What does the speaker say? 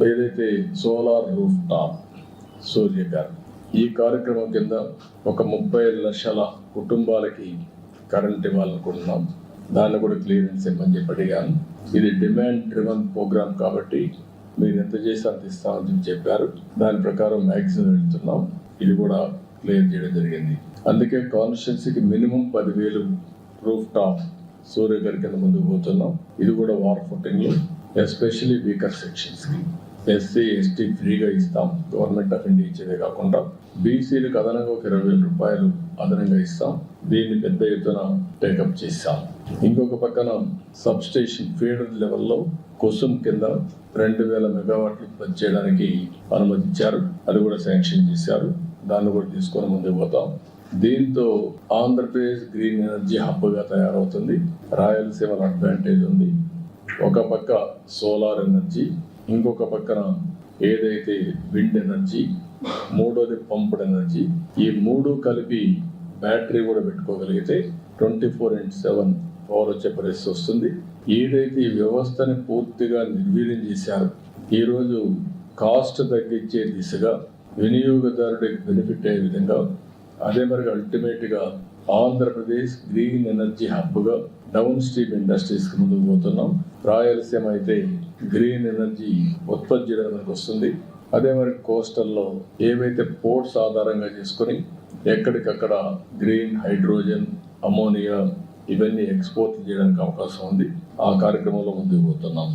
ఏదైతే solar roof top సూర్యగారు ఈ కార్యక్రమం కింద ఒక 30 లక్షల కుటుంబాలకి కరెంట్ ఇవ్వాలనుకుంటున్నాం. దాన్ని కూడా క్లియరెన్స్ ఇవ్వమని చెప్పి అడిగాను. ఇది డిమాండ్ డ్రివన్ ప్రోగ్రామ్ కాబట్టి మీరు ఎంత చేసి అంత ఇస్తామని చెప్పారు. దాని ప్రకారం మ్యాక్సిమం వెళ్తున్నాం. ఇది కూడా క్లియర్ చేయడం జరిగింది. అందుకే కాన్స్టిట్యున్సీకి మినిమం 10,000 రూఫ్ టాప్ సూర్యగారి కింద ముందుకు పోతున్నాం. ఇది కూడా వార్ ఫుటింగ్లో ఎస్పెషల్లీ వీకర్ సెక్షన్స్కి ఎస్సీ ఎస్టీ ఫ్రీగా ఇస్తాం. గవర్నమెంట్ ఆఫ్ ఇండియా ఇచ్చేదే కాకుండా బీసీలకు అదనంగా ఒక 20,000 రూపాయలు అదనంగా ఇస్తాం. దీన్ని పెద్ద ఎత్తున టేకప్ చేస్తాం. ఇంకొక పక్కన సబ్ స్టేషన్ ఫీడర్ లెవెల్లో కుసుమ్ కింద 2,000 మెగావాట్లు ఉత్పత్తి చేయడానికి అనుమతించారు. అది కూడా శాంక్షన్ చేశారు. దాన్ని కూడా తీసుకొని ముందుకు పోతాం. దీంతో ఆంధ్రప్రదేశ్ గ్రీన్ ఎనర్జీ హబ్గా తయారవుతుంది. రాయలసీమలో అడ్వాంటేజ్ ఉంది. ఒక పక్క సోలార్ ఎనర్జీ, ఇంకొక పక్కన ఏదైతే విండ్ ఎనర్జీ, మూడోది పంప్డ్ ఎనర్జీ. ఈ మూడు కలిపి బ్యాటరీ కూడా పెట్టుకోగలిగితే 24/7 పవర్ వచ్చే పరిస్థితి వస్తుంది. ఏదైతే ఈ వ్యవస్థని పూర్తిగా నిర్వీర్యం చేశారు, ఈరోజు కాస్ట్ తగ్గించే దిశగా వినియోగదారుడికి బెనిఫిట్ అయ్యే విధంగా, అదే మరి అల్టిమేట్గా ఆంధ్రప్రదేశ్ గ్రీన్ ఎనర్జీ హబ్గా డౌన్ స్ట్రీమ్ ఇండస్ట్రీస్కి ముందుకు పోతున్నాం. రాయలసీమ అయితే గ్రీన్ ఎనర్జీ ఉత్పత్తి చేయడానికి వస్తుంది. అదే మరి కోస్టల్లో ఏవైతే పోర్ట్స్ ఆధారంగా చేసుకొని ఎక్కడికక్కడ గ్రీన్ హైడ్రోజన్, అమోనియా ఇవన్నీ ఎక్స్పోర్ట్ చేయడానికి అవకాశం ఉంది. ఆ కార్యక్రమంలో ముందుకు పోతున్నాం.